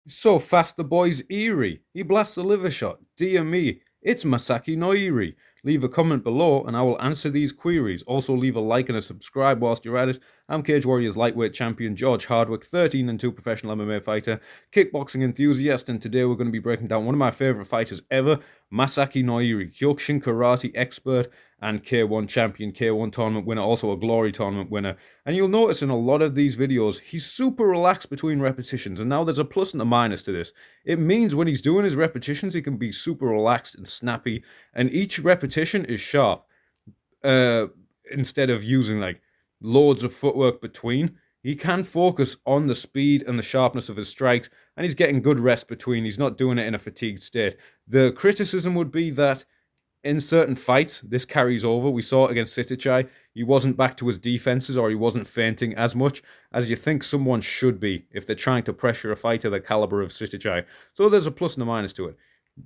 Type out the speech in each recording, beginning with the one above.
So fast the boy's eerie. He blasts a liver shot. Dear me, it's Masaaki Noiri. Leave a comment below and I will answer these queries. Also leave a like and a subscribe whilst you're at it. I'm Cage Warriors lightweight champion George Hardwick, 13-2 professional MMA fighter, kickboxing enthusiast, and today we're going to be breaking down one of my favourite fighters ever, Masaaki Noiri, Kyokushin karate expert and K1 champion, K1 tournament winner, also a Glory tournament winner. And you'll notice in a lot of these videos, he's super relaxed between repetitions. And now there's a plus and a minus to this. It means when he's doing his repetitions, he can be super relaxed and snappy. And each repetition is sharp. Uh, Instead of using like loads of footwork between, he can focus on the speed and the sharpness of his strikes. And he's getting good rest between. He's not doing it in a fatigued state. The criticism would be that in certain fights, this carries over. We saw it against Sitichai. He wasn't back to his defenses or he wasn't feinting as much as you think someone should be if they're trying to pressure a fighter the caliber of Sitichai. So there's a plus and a minus to it.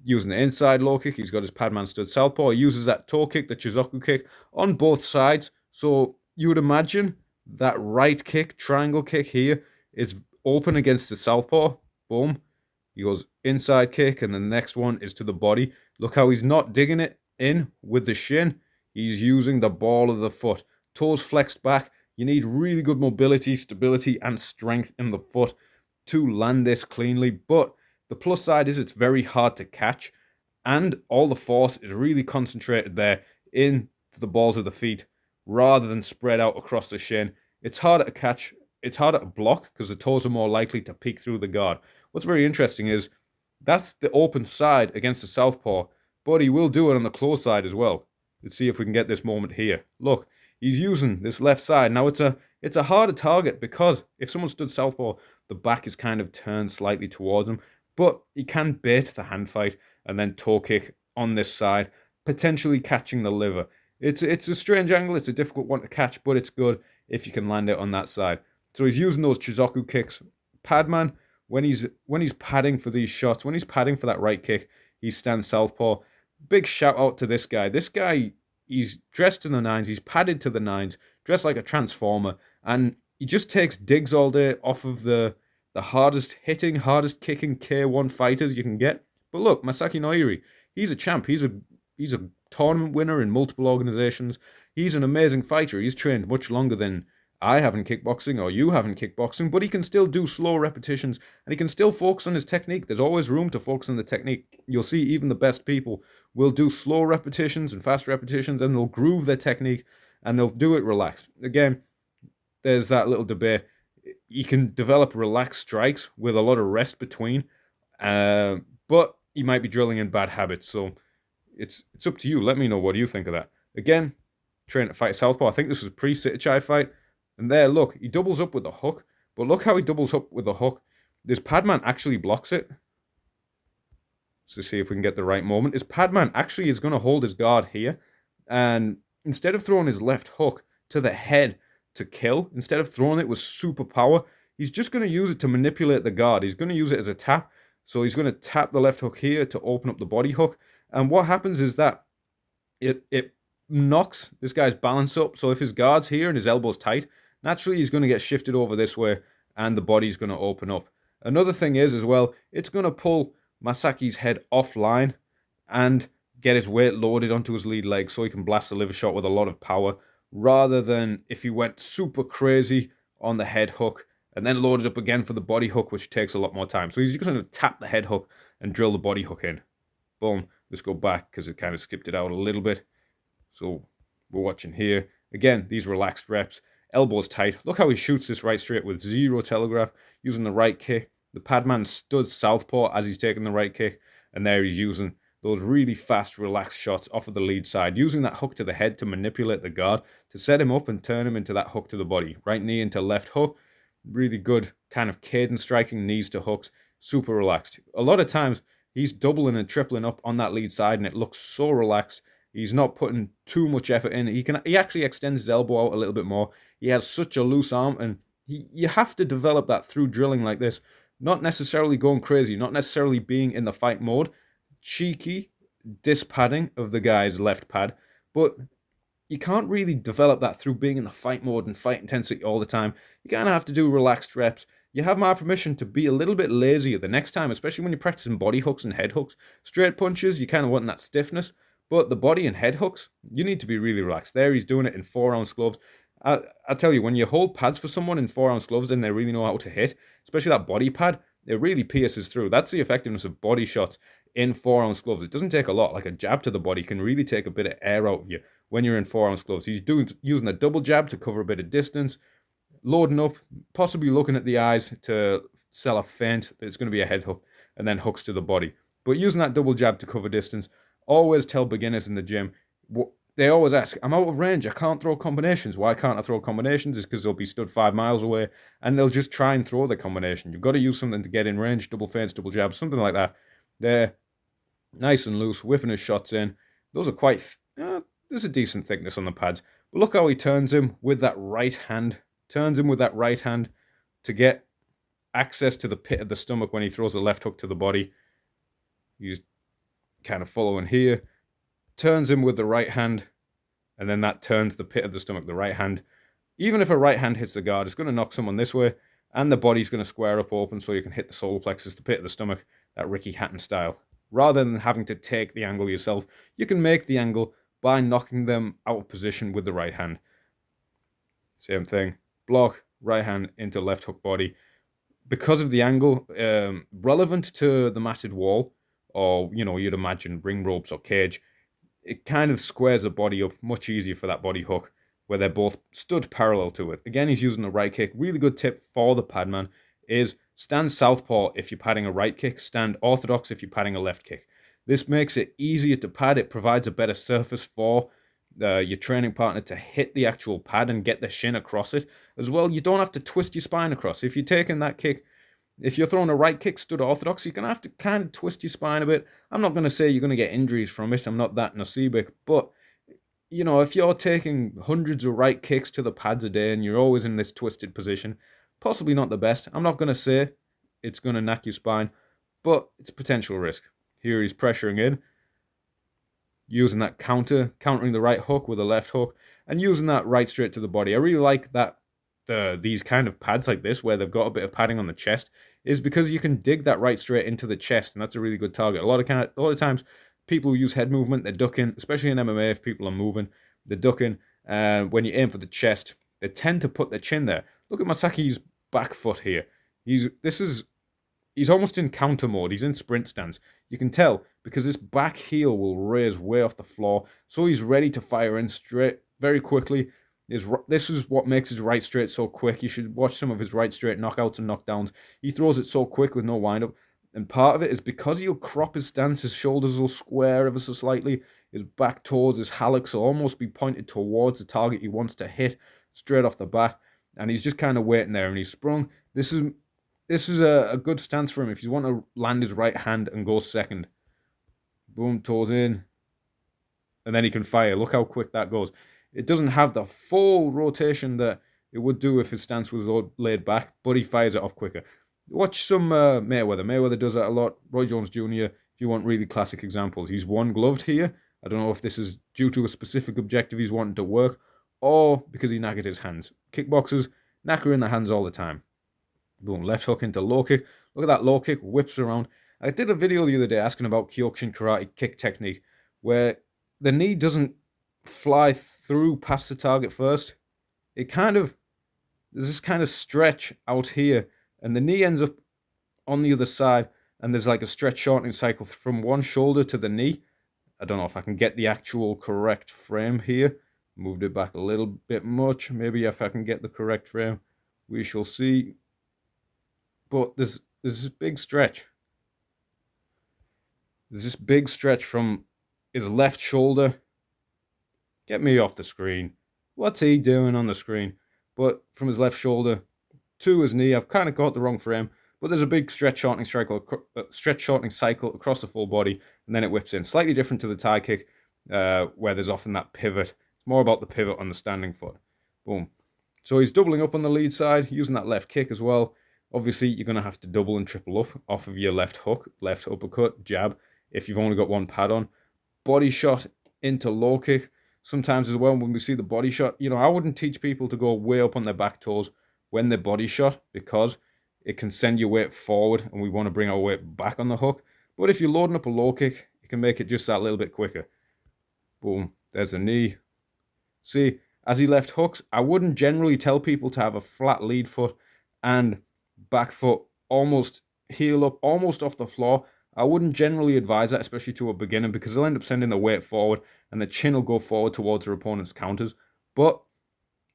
Using the inside low kick, he's got his Padman stood southpaw. He uses that toe kick, the Chizoku kick, on both sides. So you would imagine that right kick, triangle kick here, is open against the southpaw. Boom. He goes inside kick, and the next one is to the body. Look how he's not digging it in with the shin. He's using the ball of the foot. Toes flexed back. You need really good mobility, stability, and strength in the foot to land this cleanly. But the plus side is it's very hard to catch, and all the force is really concentrated there in the balls of the feet rather than spread out across the shin. It's harder to catch. It's harder to block because the toes are more likely to peek through the guard. What's very interesting is that's the open side against the southpaw, but he will do it on the close side as well. Let's see if we can get this moment here. Look, he's using this left side. Now it's a harder target because if someone stood southpaw, the back is kind of turned slightly towards him, but he can bait the hand fight and then toe kick on this side, potentially catching the liver. It's a strange angle. It's a difficult one to catch, but it's good if you can land it on that side. So he's using those Chizoku kicks. Padman, when he's padding for these shots, when he's padding for that right kick, he stands southpaw. Big shout out to this guy. This guy, he's dressed to the nines. He's padded to the nines, dressed like a transformer, and he just takes digs all day off of the hardest hitting, hardest kicking K1 fighters you can get. But look, Masaaki Noiri, he's a champ. He's a tournament winner in multiple organizations. He's an amazing fighter. He's trained much longer than I have in kickboxing or you have in kickboxing, but he can still do slow repetitions and he can still focus on his technique. There's always room to focus on the technique. You'll see even the best people will do slow repetitions and fast repetitions and they'll groove their technique and they'll do it relaxed. Again, there's that little debate. You can develop relaxed strikes with a lot of rest between, but you might be drilling in bad habits. So it's up to you. Let me know, what do you think of that? Again, trying to fight southpaw. I think this was pre-Sitichai fight. And there, look, he doubles up with the hook. But look how he doubles up with the hook. This Padman actually blocks it. So see if we can get the right moment. His Padman actually is going to hold his guard here. And instead of throwing his left hook to the head to kill, instead of throwing it with super power, he's just going to use it to manipulate the guard. He's going to use it as a tap. So he's going to tap the left hook here to open up the body hook. And what happens is that it knocks this guy's balance up. So if his guard's here and his elbow's tight, naturally he's going to get shifted over this way and the body's going to open up. Another thing is as well, it's going to pull Masaaki's head offline and get his weight loaded onto his lead leg so he can blast the liver shot with a lot of power, rather than if he went super crazy on the head hook and then loaded up again for the body hook, which takes a lot more time. So he's just going to tap the head hook and drill the body hook in. Boom. Let's go back because it kind of skipped it out a little bit. So we're watching here. Again, these relaxed reps. Elbows tight. Look how he shoots this right straight with zero telegraph, using the right kick. The Padman stood southpaw as he's taking the right kick. And there he's using those really fast, relaxed shots off of the lead side, using that hook to the head to manipulate the guard, to set him up and turn him into that hook to the body. Right knee into left hook. Really good kind of cadence striking, knees to hooks. Super relaxed. A lot of times, he's doubling and tripling up on that lead side, and it looks so relaxed. He's not putting too much effort in. He actually extends his elbow out a little bit more. He has such a loose arm, and you have to develop that through drilling like this. Not necessarily going crazy, not necessarily being in the fight mode. Cheeky dispadding of the guy's left pad, but you can't really develop that through being in the fight mode and fight intensity all the time. You kind of have to do relaxed reps, you have my permission to be a little bit lazier the next time, especially when you're practicing body hooks and head hooks. Straight punches, you kind of want that stiffness, but the body and head hooks, you need to be really relaxed. There, he's doing it in 4-ounce gloves. I tell you, when you hold pads for someone in 4-ounce gloves and they really know how to hit, especially that body pad, it really pierces through. That's the effectiveness of body shots in 4-ounce gloves. It doesn't take a lot. Like a jab to the body can really take a bit of air out of you when you're in 4-ounce gloves. He's using a double jab to cover a bit of distance, loading up, possibly looking at the eyes to sell a feint that it's going to be a head hook, and then hooks to the body. But using that double jab to cover distance, always tell beginners in the gym, they always ask, I'm out of range, I can't throw combinations. Why can't I throw combinations? It's because they'll be stood 5 miles away, and they'll just try and throw the combination. You've got to use something to get in range, double feints, double jabs, something like that. They're nice and loose, whipping his shots in. Those are quite, there's a decent thickness on the pads. But look how he turns him with that right hand. Turns him with that right hand to get access to the pit of the stomach when he throws a left hook to the body. He's kind of following here. Turns him with the right hand, and then that turns the pit of the stomach, the right hand. Even if a right hand hits the guard, it's going to knock someone this way, and the body's going to square up open so you can hit the solar plexus, the pit of the stomach, that Ricky Hatton style. Rather than having to take the angle yourself, you can make the angle by knocking them out of position with the right hand. Same thing. Block, right hand into left hook body. Because of the angle, relevant to the matted wall, or, you'd imagine ring ropes or cage, it kind of squares the body up much easier for that body hook, where they're both stood parallel to it. Again, he's using a right kick. Really good tip for the padman is stand southpaw if you're padding a right kick, stand orthodox if you're padding a left kick. This makes it easier to pad. It provides a better surface for your training partner to hit the actual pad and get the shin across it. As well, you don't have to twist your spine across. If you're taking that kick, if you're throwing a right kick stood orthodox, you're going to have to kind of twist your spine a bit. I'm not going to say you're going to get injuries from it. I'm not that nasibic. But, if you're taking hundreds of right kicks to the pads a day and you're always in this twisted position, possibly not the best. I'm not going to say it's going to knock your spine, but it's a potential risk. Here he's pressuring in, using that countering the right hook with a left hook, and using that right straight to the body. I really like that these kind of pads like this, where they've got a bit of padding on the chest, is because you can dig that right straight into the chest, and that's a really good target. A lot of times, people who use head movement, they're ducking, especially in MMA. If people are moving, they're ducking, and when you aim for the chest, they tend to put their chin there. Look at Masaaki's back foot here. He's almost in counter mode. He's in sprint stance. You can tell because this back heel will raise way off the floor, so he's ready to fire in straight very quickly. This is what makes his right straight so quick. You should watch some of his right straight knockouts and knockdowns. He throws it so quick with no windup. And part of it is because he'll crop his stance, his shoulders will square ever so slightly. His back toes, his hallux will almost be pointed towards the target he wants to hit straight off the bat. And he's just kind of waiting there, and he's sprung. This is a good stance for him if you want to land his right hand and go second. Boom, toes in. And then he can fire. Look how quick that goes. It doesn't have the full rotation that it would do if his stance was laid back, but he fires it off quicker. Watch some Mayweather. Mayweather does that a lot. Roy Jones Jr., if you want really classic examples. He's one gloved here. I don't know if this is due to a specific objective he's wanting to work, or because he knackered his hands. Kickboxers, knacker in the hands all the time. Boom, left hook into low kick. Look at that low kick, whips around. I did a video the other day asking about Kyokushin karate kick technique, where the knee doesn't fly through past the target first. There's this kind of stretch out here, and the knee ends up on the other side, and there's like a stretch shortening cycle from one shoulder to the knee. I don't know if I can get the actual correct frame here. Moved it back a little bit much. Maybe if I can get the correct frame, we shall see. But there's this big stretch. There's this big stretch from his left shoulder. Get me off the screen. What's he doing on the screen? But from his left shoulder to his knee, I've kind of got the wrong frame. But there's a big stretch shortening cycle across the full body, and then it whips in. Slightly different to the Thai kick, where there's often that pivot. It's more about the pivot on the standing foot. Boom. So he's doubling up on the lead side, using that left kick as well. Obviously, you're going to have to double and triple up off of your left hook, left uppercut, jab, if you've only got one pad on. Body shot into low kick. Sometimes as well, when we see the body shot, I wouldn't teach people to go way up on their back toes when they're body shot, because it can send your weight forward, and we want to bring our weight back on the hook. But if you're loading up a low kick, you can make it just that little bit quicker. Boom, there's a knee. See, as he left hooks, I wouldn't generally tell people to have a flat lead foot and back foot almost heel up, almost off the floor. I wouldn't generally advise that, especially to a beginner, because they'll end up sending the weight forward and the chin will go forward towards their opponent's counters. But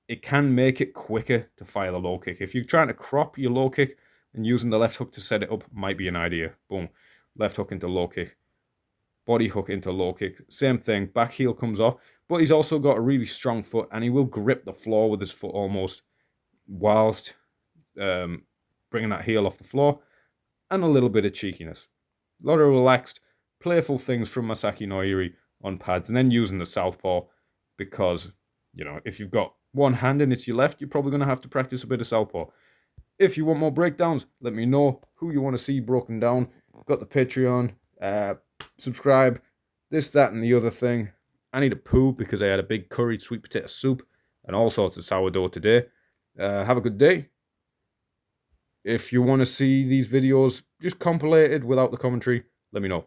it can make it quicker to fire the low kick. If you're trying to crop your low kick and using the left hook to set it up might be an idea. Boom, left hook into low kick. Body hook into low kick. Same thing, back heel comes off. But he's also got a really strong foot, and he will grip the floor with his foot almost whilst bringing that heel off the floor. And a little bit of cheekiness. A lot of relaxed, playful things from Masaaki Noiri on pads. And then using the southpaw because, you know, if you've got one hand and it's your left, you're probably going to have to practice a bit of southpaw. If you want more breakdowns, let me know who you want to see broken down. Got the Patreon. Subscribe, this, that, and the other thing. I need a poo because I had a big curried sweet potato soup and all sorts of sourdough today. Have a good day. If you want to see these videos just compilated without the commentary, let me know.